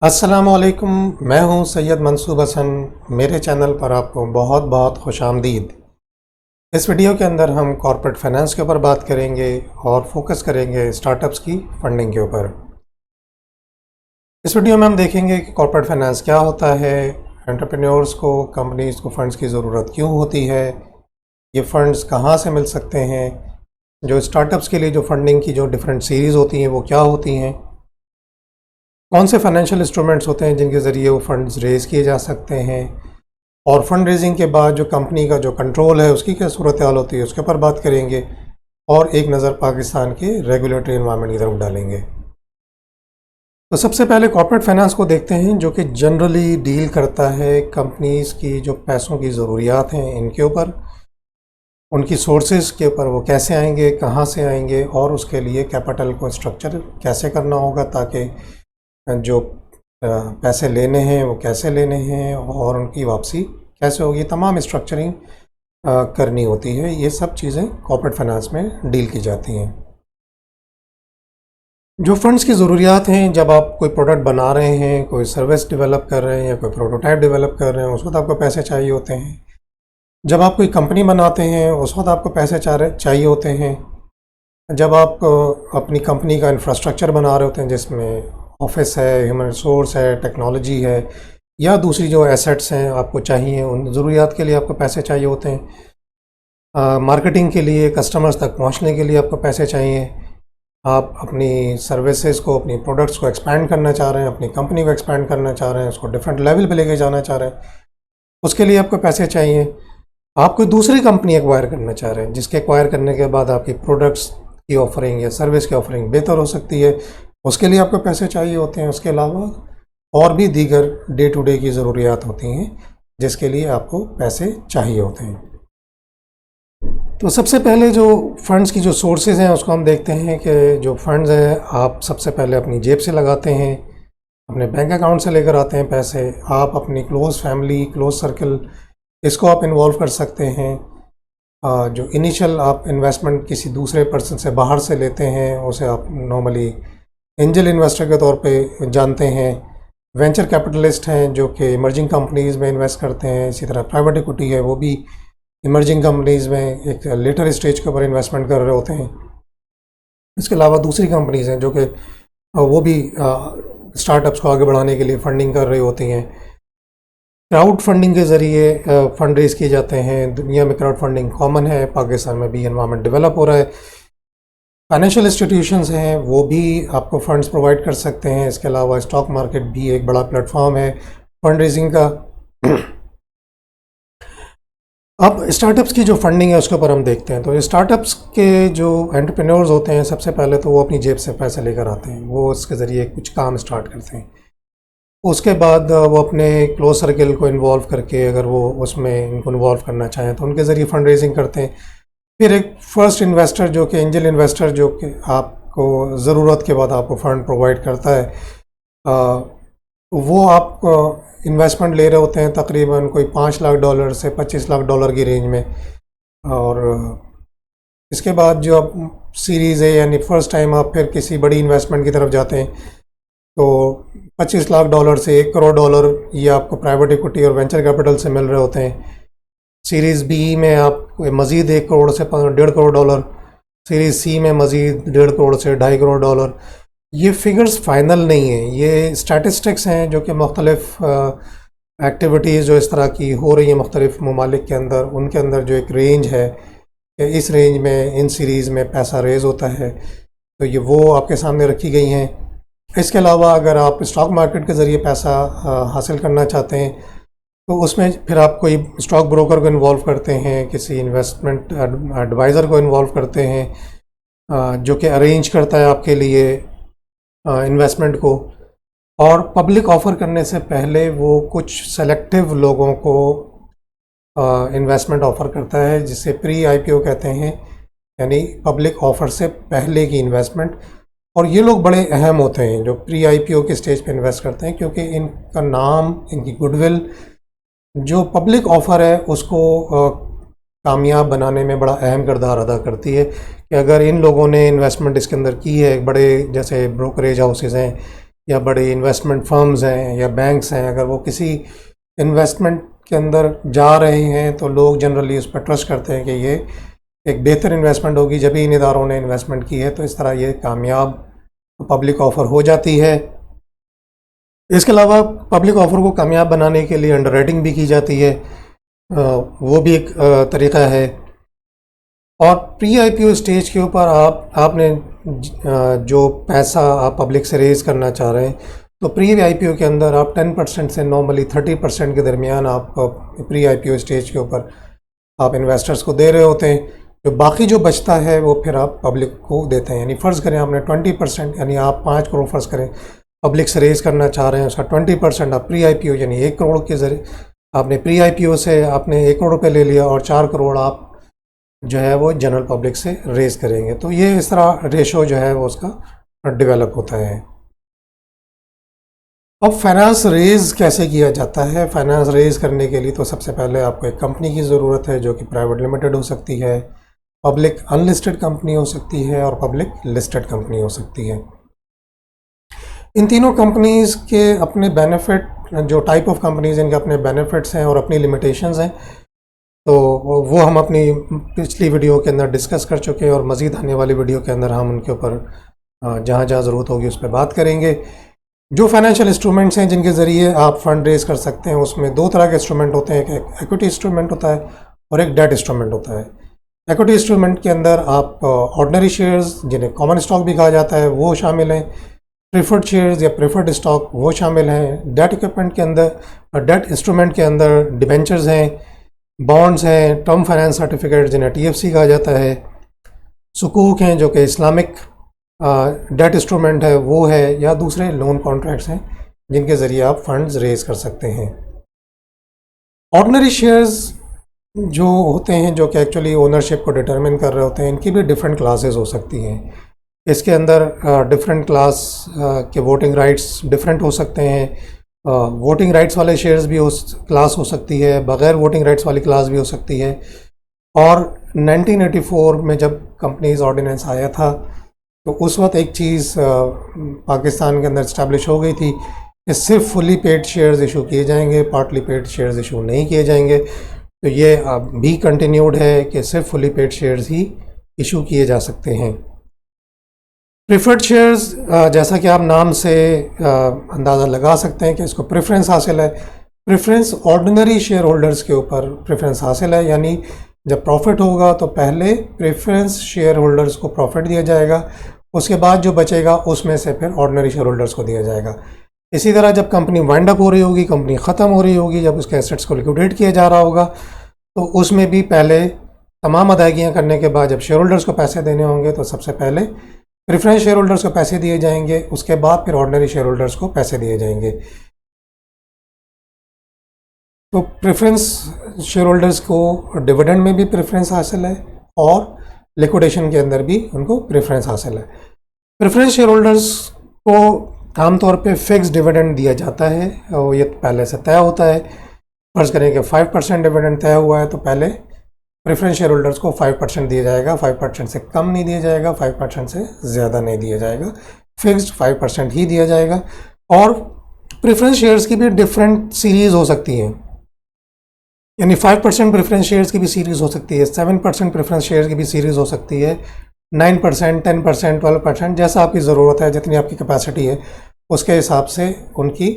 अस्सलामुअलैकुम। मैं हूं सैयद मंसूब हसन। मेरे चैनल पर आपको बहुत बहुत खुशामदीद। इस वीडियो के अंदर हम कॉर्पोरेट फाइनेंस के ऊपर बात करेंगे और फोकस करेंगे स्टार्टअप्स की फंडिंग के ऊपर। इस वीडियो में हम देखेंगे कि कॉर्पोरेट फाइनेंस क्या होता है, एंटरप्रेन्योर्स को, कंपनीज़ को फ़ंड्स की ज़रूरत क्यों होती है, ये फ़ंड्स कहाँ से मिल सकते हैं, जो स्टार्टअप्स के लिए जो फंडिंग की जो डिफरेंट सीरीज़ होती हैं वो क्या होती हैं, कौन से फाइनेंशियल इंस्ट्रूमेंट्स होते हैं जिनके ज़रिए वो फंड्स रेज़ किए जा सकते हैं, और फंड रेजिंग के बाद जो कंपनी का जो कंट्रोल है उसकी क्या सूरत हाल होती है उसके ऊपर बात करेंगे, और एक नज़र पाकिस्तान के रेगुलेटरी एनवायरनमेंट की तरफ डालेंगे। तो सबसे पहले कॉर्पोरेट फाइनेंस को देखते हैं, जो कि जनरली डील करता है कंपनीज़ की जो पैसों की ज़रूरियात हैं इनके ऊपर, उनकी सोर्सेज के ऊपर, वो कैसे आएंगे, कहाँ से आएंगे, और उसके लिए कैपिटल को स्ट्रक्चर कैसे करना होगा ताकि जो पैसे लेने हैं वो कैसे लेने हैं और उनकी वापसी कैसे होगी, तमाम स्ट्रक्चरिंग करनी होती है। ये सब चीज़ें कॉर्पोरेट फाइनेंस में डील की जाती हैं। जो फंड्स की ज़रूरियात हैं, जब आप कोई प्रोडक्ट बना रहे हैं, कोई सर्विस डेवलप कर रहे हैं या कोई प्रोटोटाइप डेवलप कर रहे हैं, उस वक्त आपको पैसे चाहिए होते हैं। जब आप कोई कंपनी बनाते हैं उस वक्त आपको पैसे चाहिए होते हैं। जब आप अपनी कंपनी का इंफ्रास्ट्रक्चर बना रहे होते हैं जिसमें ऑफिस है, ह्यूमन रिसोर्स है, टेक्नोलॉजी है, या दूसरी जो एसेट्स हैं आपको चाहिए, उन ज़रूरियात के लिए आपको पैसे चाहिए होते हैं। मार्केटिंग के लिए, कस्टमर्स तक पहुंचने के लिए आपको पैसे चाहिए। आप अपनी सर्विसेज को, अपनी प्रोडक्ट्स को एक्सपैंड करना चाह रहे हैं, अपनी कंपनी को एक्सपैंड करना चाह रहे हैं, उसको डिफरेंट लेवल पे लेके जाना चाह रहे हैं, उसके लिए आपको पैसे चाहिए। आप कोई दूसरी कंपनी एक्वायर करना चाह रहे हैं जिसके एक्वायर करने के बाद आपकी प्रोडक्ट्स की ऑफरिंग या सर्विस की ऑफरिंग बेहतर हो सकती है, उसके लिए आपको पैसे चाहिए होते हैं। उसके अलावा और भी दीगर डे टू डे की ज़रूरियात होती हैं जिसके लिए आपको पैसे चाहिए होते हैं। तो सबसे पहले जो फ़ंड्स की जो सोर्सेज हैं उसको हम देखते हैं कि जो फ़ंड्स हैं आप सबसे पहले अपनी जेब से लगाते हैं, अपने बैंक अकाउंट से लेकर आते हैं पैसे। आप अपनी क्लोज़ फैमिली, क्लोज़ सर्कल, इसको आप इन्वॉल्व कर सकते हैं। जो इनिशियल आप इन्वेस्टमेंट किसी दूसरे पर्सन से बाहर से लेते हैं उसे आप नॉर्मली एंजल इन्वेस्टर के तौर पे जानते हैं। वेंचर कैपिटलिस्ट हैं जो कि इमर्जिंग कंपनीज़ में इन्वेस्ट करते हैं। इसी तरह प्राइवेट इक्विटी है, वो भी इमर्जिंग कंपनीज़ में एक लेटर स्टेज के ऊपर इन्वेस्टमेंट कर रहे होते हैं। इसके अलावा दूसरी कंपनीज़ हैं जो कि वो भी स्टार्टअप्स को आगे बढ़ाने के लिए फंडिंग कर रही होती हैं। क्राउड फंडिंग के ज़रिए फंड रेज किए जाते हैं। दुनिया में क्राउड फंडिंग कॉमन है, पाकिस्तान में भी एनवायरनमेंट डेवलप हो रहा है। फाइनेंशियल इंस्टीट्यूशंस हैं वो भी आपको फंड्स प्रोवाइड कर सकते हैं। इसके अलावा स्टॉक मार्केट भी एक बड़ा प्लेटफॉर्म है फंड रेजिंग का। अब स्टार्टअप्स की जो फंडिंग है उसके ऊपर हम देखते हैं। तो स्टार्टअप्स के जो एंटरप्रेन्योर्स होते हैं सबसे पहले तो वो अपनी जेब से पैसे लेकर आते हैं, वो उसके ज़रिए कुछ काम स्टार्ट करते हैं। उसके बाद वो अपने क्लोज सर्कल को इन्वॉल्व करके, अगर वो उसमें इनको इन्वॉल्व करना चाहें तो उनके ज़रिए फंड रेजिंग करते हैं। फिर एक फर्स्ट इन्वेस्टर जो कि एंजल इन्वेस्टर, जो कि आपको ज़रूरत के बाद आपको फ़ंड प्रोवाइड करता है, वो आप इन्वेस्टमेंट ले रहे होते हैं तकरीबन कोई $5 लाख से $25 लाख की रेंज में। और इसके बाद जो आप सीरीज़ है, यानी फ़र्स्ट टाइम आप फिर किसी बड़ी इन्वेस्टमेंट की तरफ जाते हैं तो $25 लाख से $1 करोड़ ये आपको प्राइवेट इक्विटी और वेंचर कैपिटल से मिल रहे होते हैं। सीरीज़ बी में आप मज़ीद $1 करोड़ से $1.5 करोड़, सीरीज़ सी में मज़ीद $1.5 करोड़ से $2.5 करोड़। ये फिगर्स फाइनल नहीं है, ये स्टैटिस्टिक्स हैं जो कि मुख्तलिफ एक्टिविटीज़ जो इस तरह की हो रही हैं मुख्तलिफ ममालिक के अंदर, उनके अंदर जो एक रेंज है कि इस रेंज में इन सीरीज़ में पैसा रेज़ होता है, तो ये वो आपके सामने रखी गई हैं। इसके अलावा अगर आप स्टॉक मार्केट के ज़रिए पैसा हासिल करना चाहते हैं तो उसमें फिर आप कोई स्टॉक ब्रोकर को इन्वॉल्व करते हैं, किसी इन्वेस्टमेंट एडवाइज़र को इन्वॉल्व करते हैं जो कि अरेंज करता है आपके लिए इन्वेस्टमेंट को। और पब्लिक ऑफ़र करने से पहले वो कुछ सेलेक्टिव लोगों को इन्वेस्टमेंट ऑफ़र करता है जिसे प्री आईपीओ कहते हैं, यानी पब्लिक ऑफ़र से पहले की इन्वेस्टमेंट। और ये लोग बड़े अहम होते हैं जो प्री आईपीओ के स्टेज पे इन्वेस्ट करते हैं, क्योंकि इनका नाम, इनकी गुडविल जो पब्लिक ऑफ़र है उसको कामयाब बनाने में बड़ा अहम किरदार अदा करती है। कि अगर इन लोगों ने इन्वेस्टमेंट इसके अंदर की है, बड़े जैसे ब्रोकरेज हाउसेस हैं या बड़े इन्वेस्टमेंट फर्म्स हैं या बैंक्स हैं, अगर वो किसी इन्वेस्टमेंट के अंदर जा रहे हैं तो लोग जनरली उस पर ट्रस्ट करते हैं कि ये एक बेहतर इन्वेस्टमेंट होगी, जब भी इन इदारों ने इन्वेस्टमेंट की है, तो इस तरह ये कामयाब पब्लिक ऑफ़र हो जाती है। इसके अलावा पब्लिक ऑफ़र को कामयाब बनाने के लिए अंडरराइटिंग भी की जाती है, वो भी एक तरीक़ा है। और प्री आईपीओ स्टेज के ऊपर आपने जो पैसा आप पब्लिक से रेज़ करना चाह रहे हैं, तो प्री आईपीओ के अंदर आप 10% से नॉर्मली 30% के दरमियान आप प्री आईपीओ स्टेज के ऊपर आप इन्वेस्टर्स को दे रहे होते हैं। जो बाकी जो बचता है वो फिर आप पब्लिक को देते हैं। यानी फ़र्ज़ करें आपने 20%, यानी आप 5 करोड़ फ़र्ज़ करें पब्लिक से रेज़ करना चाह रहे हैं, उसका 20% आप प्री आईपीओ यानी 1 करोड़ के ज़रिए आपने प्री आईपीओ से आपने 1 करोड़ रुपये ले लिया और 4 करोड़ आप जो है वो जनरल पब्लिक से रेज़ करेंगे। तो ये इस तरह रेशो जो है वो उसका डेवलप होता है। अब फाइनेंस रेज़ कैसे किया जाता है? फाइनेंस रेज़ करने के लिए तो सबसे पहले आपको एक कंपनी की ज़रूरत है, जो कि प्राइवेट लिमिटेड हो सकती है, पब्लिक अनलिस्टेड कंपनी हो सकती है और पब्लिक लिस्टेड कंपनी हो सकती है। इन तीनों कंपनीज़ के अपने बेनिफिट, जो टाइप ऑफ कंपनीज़ इनके अपने बेनिफिट्स हैं और अपनी लिमिटेशंस हैं, तो वो हम अपनी पिछली वीडियो के अंदर डिस्कस कर चुके हैं और मज़ीद आने वाली वीडियो के अंदर हम उनके ऊपर जहाँ जहाँ ज़रूरत होगी उस पर बात करेंगे। जो फाइनेंशियल इंस्ट्रूमेंट्स हैं जिनके ज़रिए आप फंड रेज़ कर सकते हैं, उसमें दो तरह के इंस्ट्रूमेंट होते हैं। एक एक्विटी इंस्ट्रूमेंट होता है और एक डेट इंस्ट्रूमेंट होता है। एक्विटी इंस्ट्रूमेंट के अंदर आप ऑर्डिनरी शेयर्स, जिन्हें कॉमन स्टॉक भी कहा जाता है, वो शामिल हैं। प्रेफर्ड शेयर्स या प्रेफर्ड स्टॉक वो शामिल हैं। डेट इक्विपमेंट के अंदर, डेट इंस्ट्रूमेंट के अंदर डिबेंचर्स हैं, बॉन्ड्स हैं, टर्म फाइनेंस सर्टिफिकेट जिन्हें टीएफसी कहा जाता है, सुकूक हैं जो कि इस्लामिक डेट इंस्ट्रूमेंट है वो है, या दूसरे लोन कॉन्ट्रैक्ट्स हैं जिनके ज़रिए आप फंड्स रेज़ कर सकते हैं। ऑर्डिनरी शेयर्स जो होते हैं, जो कि एक्चुअली ओनरशिप को डिटरमिन कर रहे होते हैं, इनकी भी डिफरेंट क्लासेस हो सकती हैं। इसके अंदर डिफरेंट क्लास के वोटिंग राइट्स डिफरेंट हो सकते हैं। वोटिंग राइट्स वाले शेयर्स भी क्लास हो सकती है, बग़ैर वोटिंग राइट्स वाली क्लास भी हो सकती है। और 1984 में जब कंपनीज ऑर्डिनेंस आया था, तो उस वक्त एक चीज़ पाकिस्तान के अंदर इस्टेब्लिश हो गई थी कि सिर्फ फुली पेड शेयर्स इशू किए जाएंगे, पार्टली पेड शेयर्स इशू नहीं किए जाएंगे। तो ये भी कंटिन्यूड है कि सिर्फ फुली पेड शेयर्स ही इशू किए जा सकते हैं। प्रेफर्ड शेयर्स, जैसा कि आप नाम से अंदाज़ा लगा सकते हैं कि इसको प्रेफरेंस हासिल है। प्रेफरेंस ऑर्डिनरी शेयर होल्डर्स के ऊपर प्रेफरेंस हासिल है, यानी जब प्रॉफिट होगा तो पहले प्रेफरेंस शेयर होल्डर्स को प्रॉफिट दिया जाएगा, उसके बाद जो बचेगा उसमें से फिर ऑर्डिनरी शेयर होल्डर्स को दिया जाएगा। इसी तरह जब कंपनी वाइंड अप हो रही होगी, कंपनी ख़त्म हो रही होगी, जब उसके एसेट्स को लिक्विडेट किया जा रहा होगा, तो उसमें भी पहले तमाम अदायगियाँ करने के बाद जब शेयर होल्डर्स को पैसे देने होंगे तो सबसे पहले प्रेफरेंस शेयर होल्डर्स को पैसे दिए जाएंगे, उसके बाद फिर ऑर्डिनरी शेयर होल्डर्स को पैसे दिए जाएंगे। तो प्रेफरेंस शेयर होल्डर्स को डिविडेंड में भी प्रेफरेंस हासिल है और लिक्विडेशन के अंदर भी उनको प्रेफरेंस हासिल है। प्रेफरेंस शेयर होल्डर्स को आमतौर पे फिक्स डिविडेंड दिया जाता है और ये पहले से तय होता है। फ़र्ज़ करें कि 5% डिविडेंड तय हुआ है, तो पहले प्रेफरेंस शेयर होल्डर्स को 5% दिया जाएगा, 5% से कम नहीं दिया जाएगा, 5% से ज़्यादा नहीं दिया जाएगा, फिक्स्ड 5% ही दिया जाएगा। और प्रेफरेंस शेयर्स की भी डिफरेंट सीरीज़ हो सकती हैं, यानी 5% प्रेफरेंस शेयर्स की भी सीरीज़ हो सकती है, 7% प्रेफरेंस शेयर्स की भी सीरीज़ हो सकती है, 9%, 10%, 12%, जैसा आपकी ज़रूरत है, जितनी आपकी कैपेसिटी है उसके हिसाब से उनकी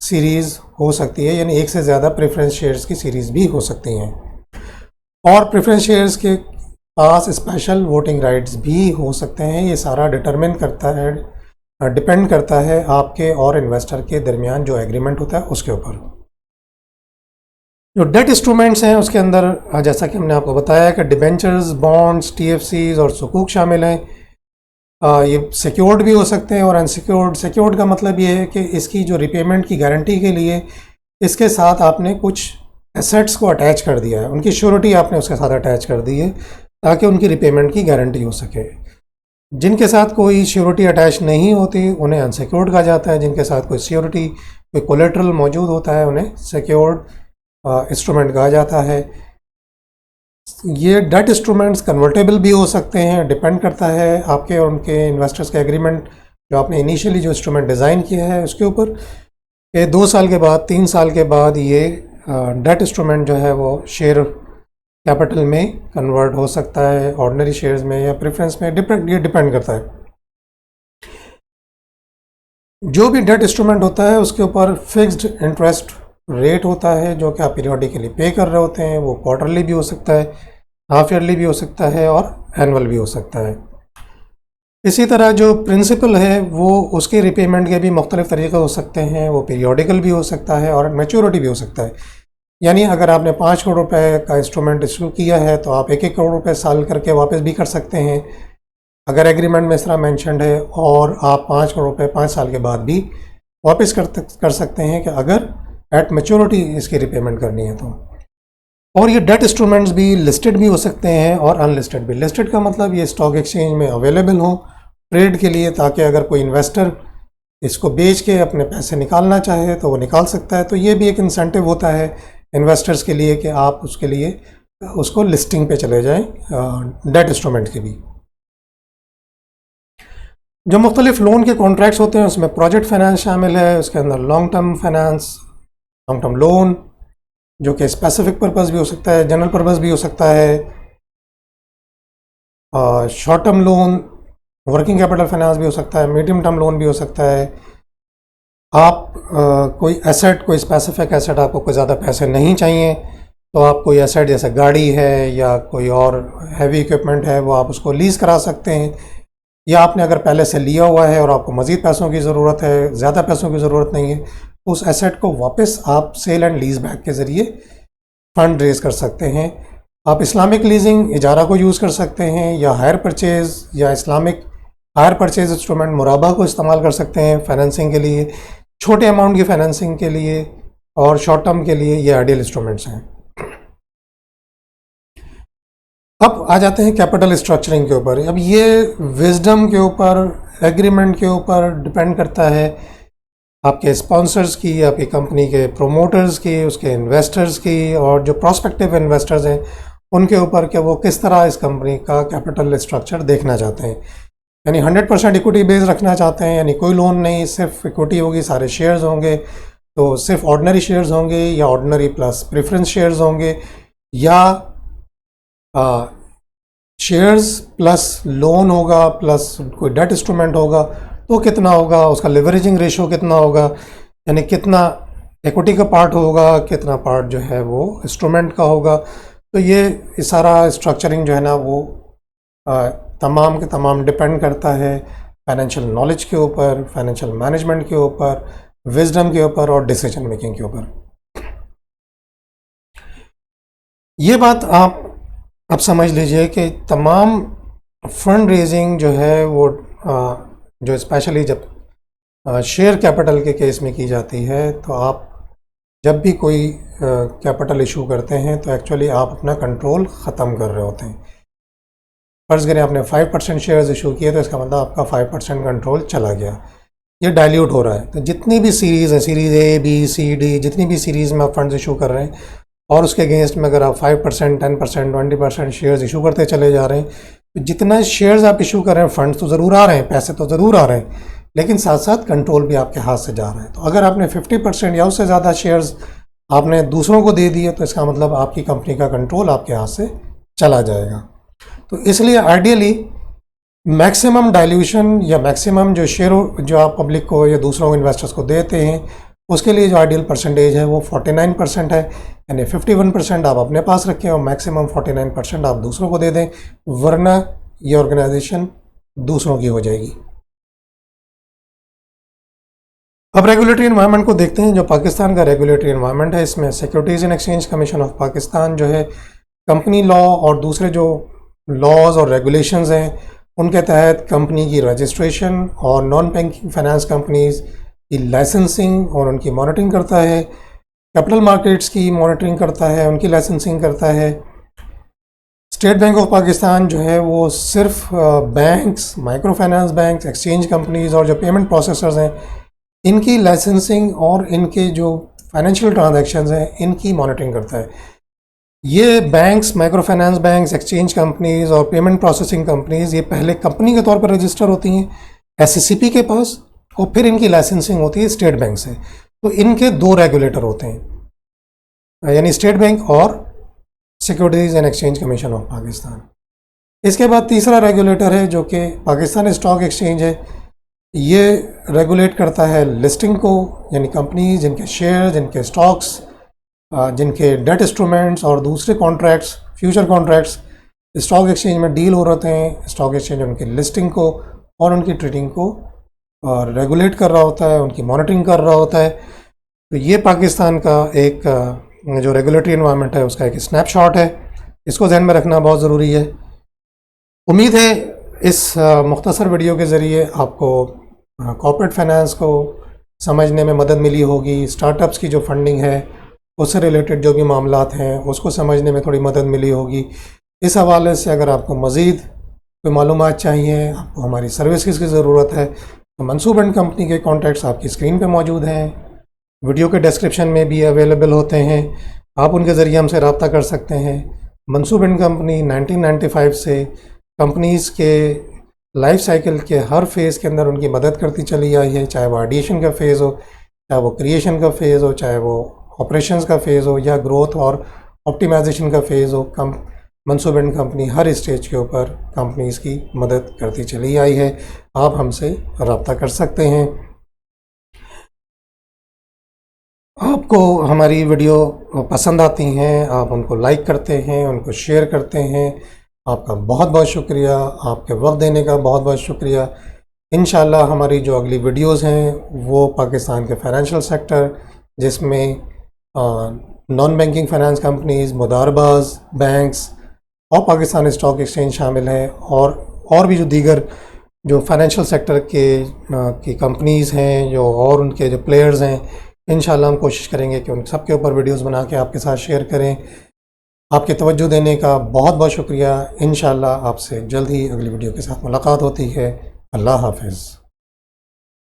सीरीज़ हो सकती है। यानी एक से ज़्यादा प्रेफरेंस शेयर्स की सीरीज़ भी हो सकती हैं। और प्रेफरेंस शेयर्स के पास स्पेशल वोटिंग राइट्स भी हो सकते हैं। ये सारा डिटरमिन करता है, डिपेंड करता है आपके और इन्वेस्टर के दरमियान जो एग्रीमेंट होता है उसके ऊपर। जो डेट इंस्ट्रूमेंट्स हैं उसके अंदर, जैसा कि हमने आपको बताया कि डिबेंचर्स, बॉन्ड्स, टीएफसीज और सुकूक शामिल हैं। ये सिक्योर्ड भी हो सकते हैं और अनसिक्योर्ड। सिक्योर्ड का मतलब ये है कि इसकी जो रिपेमेंट की गारंटी के लिए इसके साथ आपने कुछ एसेट्स को अटैच कर दिया है, उनकी श्योरिटी आपने उसके साथ अटैच कर दी है ताकि उनकी रिपेमेंट की गारंटी हो सके। जिनके साथ कोई श्योरिटी अटैच नहीं होती उन्हें अनसिक्योर्ड कहा जाता है। जिनके साथ कोई श्योरिटी, कोई कोलेट्रल मौजूद होता है उन्हें सिक्योर्ड इंस्ट्रूमेंट कहा जाता है। ये डेट इंस्ट्रूमेंट्स कन्वर्टेबल भी हो सकते हैं, डिपेंड करता है आपके और उनके इन्वेस्टर्स के एग्रीमेंट जो आपने इनिशियली जो इंस्ट्रूमेंट डिज़ाइन किया है उसके ऊपर, कि 2 साल के बाद 3 साल के बाद ये डेट इंस्ट्रूमेंट जो है वो शेयर कैपिटल में कन्वर्ट हो सकता है, ऑर्डिनरी शेयर्स में या प्रेफरेंस में, ये डिपेंड करता है। जो भी डेट इंस्ट्रूमेंट होता है उसके ऊपर फिक्स्ड इंटरेस्ट रेट होता है जो कि आप पीरियडिकली पे कर रहे होते हैं। वो क्वार्टरली भी हो सकता है, हाफ ईयरली भी हो सकता है और एनुअल भी हो सकता है। इसी तरह जो प्रिंसिपल है वो उसके रिपेमेंट के भी मुख्तलिफ तरीक़े हो सकते हैं। वो पीरियडिकल भी हो सकता है और मैच्योरिटी भी हो सकता है। यानी अगर आपने 5 करोड़ रुपए का इंस्ट्रूमेंट इशू किया है तो आप 1-1 करोड़ रुपए साल करके वापस भी कर सकते हैं, अगर एग्रीमेंट में इस तरह मैंशनड है। और आप 5 करोड़ रुपए 5 साल के बाद भी वापस कर सकते हैं कि अगर एट मैच्योरिटी इसकी रिपेमेंट करनी है तो। और ये डेट इंस्ट्रूमेंट्स भी लिस्टेड भी हो सकते हैं और अनलिस्टेड भी। लिस्टेड का मतलब ये स्टॉक एक्सचेंज में अवेलेबल हो ट्रेड के लिए, ताकि अगर कोई इन्वेस्टर इसको बेच के अपने पैसे निकालना चाहे तो वो निकाल सकता है। तो ये भी एक इंसेंटिव होता है इन्वेस्टर्स के लिए कि आप उसके लिए उसको लिस्टिंग पे चले जाएं डेट इंस्ट्रूमेंट के भी। जो मुख्तलिफ लोन के कॉन्ट्रैक्ट्स होते हैं उसमें प्रोजेक्ट फाइनेंस शामिल है, उसके अंदर long term finance, long term loan जो कि स्पेसिफिक पर्पस भी हो सकता है, जनरल पर्पस भी हो सकता है, short term loan working capital finance भी हो सकता है, मीडियम टर्म लोन भी हो सकता है। आप कोई एसेट, कोई स्पेसिफिक एसेट, आपको कोई ज़्यादा पैसे नहीं चाहिए तो आप कोई एसेट जैसे गाड़ी है या कोई और हैवी इक्विपमेंट है वो आप उसको लीज़ करा सकते हैं। या आपने अगर पहले से लिया हुआ है और आपको मज़ीद पैसों की ज़रूरत है, ज़्यादा पैसों की ज़रूरत नहीं है, उस एसेट को वापस आप सेल एंड लीज बैक के ज़रिए फ़ंड रेज़ कर सकते हैं। आप इस्लामिक लीजिंग इजारा को यूज़ कर सकते हैं, या हायर परचेज़ या इस्लामिक हायर परचेज़ इंस्ट्रूमेंट मुराबा को इस्तेमाल कर सकते हैं फाइनेंसिंग के लिए, छोटे अमाउंट की फाइनेंसिंग के लिए और शॉर्ट टर्म के लिए। ये आइडियल इंस्ट्रूमेंट्स हैं। अब आ जाते हैं कैपिटल स्ट्रक्चरिंग के ऊपर। अब ये विजडम के ऊपर, एग्रीमेंट के ऊपर डिपेंड करता है, आपके स्पॉन्सर्स की, आपकी कंपनी के प्रोमोटर्स की, उसके इन्वेस्टर्स की, और जो प्रोस्पेक्टिव इन्वेस्टर्स हैं उनके ऊपर कि वो किस तरह इस कंपनी का कैपिटल स्ट्रक्चर देखना चाहते हैं। यानी 100% इक्विटी बेस रखना चाहते हैं, यानी कोई लोन नहीं, सिर्फ इक्विटी होगी, सारे शेयर्स होंगे, तो सिर्फ ऑर्डिनरी शेयर्स होंगे या ऑर्डिनरी प्लस प्रेफरेंस शेयर्स होंगे, या शेयर्स प्लस लोन होगा प्लस कोई डेट इंस्ट्रूमेंट होगा, तो कितना होगा, उसका लिवरेजिंग रेशो कितना होगा, यानी कितना इक्विटी का पार्ट होगा, कितना पार्ट जो है वो इंस्ट्रूमेंट का होगा। तो ये सारा स्ट्रक्चरिंग जो है ना वो तमाम के तमाम डिपेंड करता है फाइनेंशियल नॉलेज के ऊपर, फाइनेंशियल मैनेजमेंट के ऊपर, विजडम के ऊपर और डिसीजन मेकिंग के ऊपर। ये बात आप अब समझ लीजिए कि तमाम फंड रेजिंग जो है वो जो स्पेशली जब शेयर कैपिटल के केस में की जाती है, तो आप जब भी कोई कैपिटल इशू करते हैं तो एक्चुअली आप अपना कंट्रोल ख़त्म कर रहे होते हैं। फ़र्ज़ करें आपने 5% शेयर्स इशू किए तो इसका मतलब आपका 5% कंट्रोल चला गया, ये डाइल्यूट हो रहा है। तो जितनी भी सीरीज़ है, series A B C D, जितनी भी सीरीज़ में आप फंड्स इशू कर रहे हैं और उसके अगेंस्ट में अगर आप 5%, 10%, 20% शेयर्स इशू करते चले जा रहे हैं, तो जितना शेयर्स आप इशू कर रहे हैं, फंड्स तो ज़रूर आ रहे हैं, पैसे तो ज़रूर आ रहे हैं, लेकिन साथ साथ कंट्रोल भी आपके हाथ से जा रहा है। तो अगर आपने 50% या उससे ज़्यादा शेयर्स आपने दूसरों को दे दिए तो इसका मतलब आपकी कंपनी का कंट्रोल आपके हाथ से चला जाएगा। तो इसलिए आइडियली मैक्सिमम डाइल्यूशन या मैक्सिमम जो शेयर जो आप पब्लिक को या दूसरों इन्वेस्टर्स को देते हैं उसके लिए जो आइडियल परसेंटेज है वो 49% है, यानी 51% आप अपने पास रखें और मैक्सिमम 49% आप दूसरों को दे दें, वरना ये ऑर्गेनाइजेशन दूसरों की हो जाएगी। अब रेगुलेटरी एनवायरनमेंट को देखते हैं। जो पाकिस्तान का रेगुलेटरी एनवायरनमेंट है, इसमें securities and exchange commission of Pakistan जो है कंपनी लॉ और दूसरे जो लॉज और रेगुलेशंस हैं उनके तहत कंपनी की रजिस्ट्रेशन और नॉन बैंकिंग फाइनेंस कंपनीज़ की लाइसेंसिंग और उनकी मॉनिटरिंग करता है, कैपिटल मार्केट्स की मॉनिटरिंग करता है, उनकी लाइसेंसिंग करता है। स्टेट बैंक ऑफ पाकिस्तान जो है वो सिर्फ banks, micro finance banks, exchange companies और जो पेमेंट प्रोसेसर्स हैं इनकी लाइसेंसिंग और इनके जो फाइनेंशियल ट्रांजैक्शंस हैं इनकी मॉनिटरिंग करता है। ये banks, micro finance banks, exchange companies और पेमेंट प्रोसेसिंग कंपनीज़ ये पहले कंपनी के तौर पर रजिस्टर होती हैं, एसएससीपी के पास, और फिर इनकी लाइसेंसिंग होती है स्टेट बैंक से। तो इनके दो रेगुलेटर होते हैं, यानी स्टेट बैंक और securities and exchange commission of Pakistan. इसके बाद तीसरा रेगुलेटर है जो कि पाकिस्तान स्टॉक एक्सचेंज है। ये रेगुलेट करता है लिस्टिंग को, यानी कंपनी जिनके शेयर, जिनके स्टॉक्स, जिनके डेट इंस्ट्रूमेंट्स और दूसरे contracts, future contracts stock exchange में डील हो रहे हैं। स्टॉक एक्सचेंज उनकी लिस्टिंग को और उनकी ट्रेडिंग को रेगुलेट कर रहा होता है, उनकी मॉनिटरिंग कर रहा होता है। तो ये पाकिस्तान का एक जो रेगुलेटरी इन्वायरमेंट है उसका एक स्नैपशॉट है। इसको ध्यान में रखना बहुत ज़रूरी है। उम्मीद है इस मुख्तसर वीडियो के ज़रिए आपको कॉर्पोरेट फाइनेंस को समझने में मदद मिली होगी। स्टार्टअप्स की जो फंडिंग है उससे रिलेटेड जो भी मामलात हैं उसको समझने में थोड़ी मदद मिली होगी। इस हवाले से अगर आपको मज़ीद कोई मालूमात चाहिए, आपको हमारी सर्विसेज की ज़रूरत है, तो मंसूब एंड कंपनी के कॉन्टैक्ट्स आपकी स्क्रीन पे मौजूद हैं, वीडियो के डिस्क्रिप्शन में भी अवेलेबल होते हैं। आप उनके ज़रिए हमसे रब्ता कर सकते हैं। मंसूब एंड कंपनी 1995 से कंपनीज़ के लाइफ साइकिल के हर फेज़ के अंदर उनकी मदद करती चली आई है, चाहे वो आइडिएशन का फ़ेज़ हो, चाहे वो क्रिएशन का फ़ेज़ हो, चाहे वो ऑपरेशंस का फ़ेज़ हो, या ग्रोथ और ऑप्टिमाइजेशन का फ़ेज़ हो। मंसूब एंड कंपनी हर स्टेज के ऊपर कंपनीज़ की मदद करती चली आई है। आप हमसे रब्ता कर सकते हैं। आपको हमारी वीडियो पसंद आती हैं, आप उनको लाइक करते हैं, उनको शेयर करते हैं, आपका बहुत बहुत शुक्रिया। आपके वक्त देने का बहुत बहुत शुक्रिया। इंशाल्लाह हमारी जो अगली वीडियोस हैं वो पाकिस्तान के फाइनेंशियल सेक्टर, जिसमें नॉन बैंकिंग फाइनेंस कंपनीज़, मुदारबाज बैंक्स और पाकिस्तान स्टॉक एक्सचेंज शामिल है, और भी जो दीगर जो फाइनेंशियल सेक्टर के की कंपनीज़ हैं जो, और उनके जो प्लेयर्स हैं, इंशाल्लाह हम कोशिश करेंगे कि उन सब के ऊपर वीडियोस बना के आपके साथ शेयर करें। आपके तवज्जो देने का बहुत बहुत शुक्रिया। इंशाल्लाह आपसे जल्द ही अगली वीडियो के साथ मुलाकात होती है। अल्लाह हाफ़िज़।